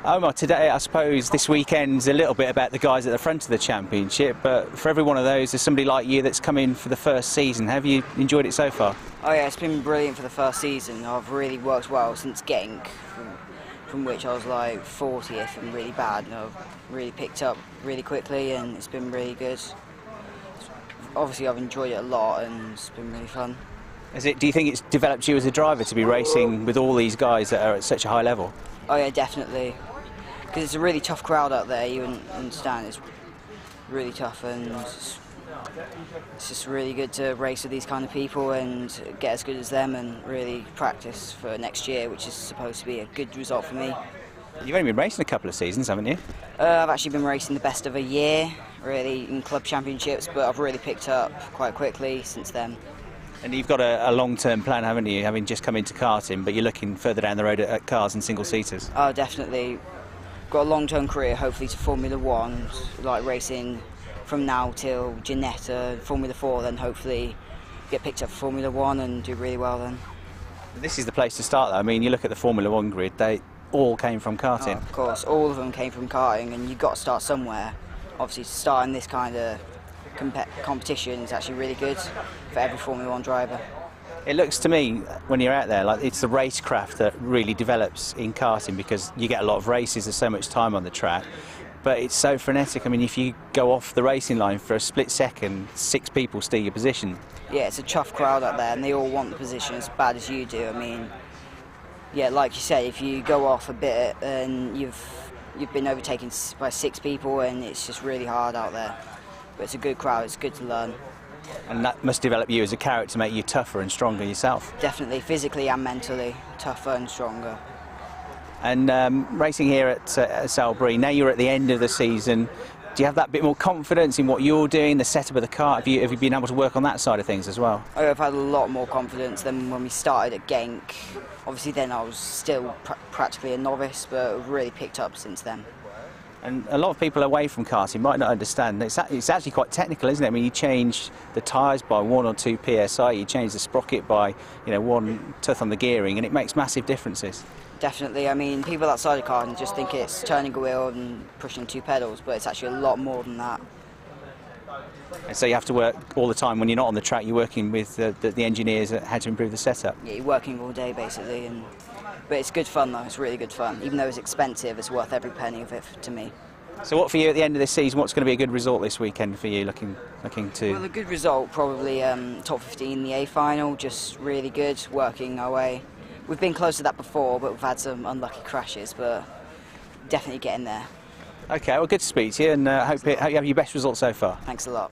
Omar, today I suppose this weekend's a little bit about the guys at the front of the championship, but for every one of those there's somebody like you that's come in for the first season. Have you enjoyed it so far? Oh yeah, it's been brilliant for the first season. I've really worked well since Genk, from which I was like 40th and really bad, and I've really picked up really quickly and it's been really good. Obviously I've enjoyed it a lot and it's been really fun. Do you think it's developed you as a driver to be racing with all these guys that are at such a high level? Oh yeah, definitely. Because it's a really tough crowd out there, you understand, it's really tough, and it's just really good to race with these kind of people and get as good as them and really practice for next year, which is supposed to be a good result for me. You've only been racing a couple of seasons, haven't you? I've actually been racing the best of a year, really, in club championships, but I've really picked up quite quickly since then. And you've got a long-term plan, haven't you, having just come into karting, but you're looking further down the road at cars and single-seaters? Oh, definitely. Got a long-term career, hopefully, to Formula 1, like racing from now till Ginetta, Formula 4, then hopefully get picked up for Formula 1 and do really well then. This is the place to start, though. I mean, you look at the Formula 1 grid, they all came from karting. Oh, of course, all of them came from karting, and you've got to start somewhere. Obviously, to start in this kind of competition is actually really good for every Formula 1 driver. It looks to me, when you're out there, like it's the racecraft that really develops in karting, because you get a lot of races, there's so much time on the track, but it's so frenetic. I mean, if you go off the racing line for a split second, 6 people steal your position. Yeah, it's a tough crowd out there, and they all want the position as bad as you do. I mean, yeah, like you say, if you go off a bit and you've been overtaken by 6 people, and it's just really hard out there. But it's a good crowd, it's good to learn. And that must develop you as a character, make you tougher and stronger yourself. Definitely, physically and mentally, tougher and stronger. And racing here at Salbris, now you're at the end of the season, do you have that bit more confidence in what you're doing, the setup of the car? Have you been able to work on that side of things as well? I've had a lot more confidence than when we started at Genk. Obviously then I was still practically a novice, but I've really picked up since then. And a lot of people away from karting might not understand. It's actually quite technical, isn't it? I mean, you change the tyres by 1 or 2 psi, you change the sprocket by 1 tooth on the gearing, and it makes massive differences. Definitely. I mean, people outside of karting just think it's turning a wheel and pushing 2 pedals, but it's actually a lot more than that. And so you have to work all the time. When you're not on the track, you're working with the engineers at how to improve the setup. Yeah, you're working all day basically, but it's good fun though, it's really good fun. Even though it's expensive, it's worth every penny of it to me. So what for you at the end of this season, what's going to be a good result this weekend for you, looking to... Well, a good result, probably top 15 in the A final, just really good, working our way. We've been close to that before, but we've had some unlucky crashes, but definitely getting there. OK, well, good to speak to you, and hope you have your best result so far. Thanks a lot.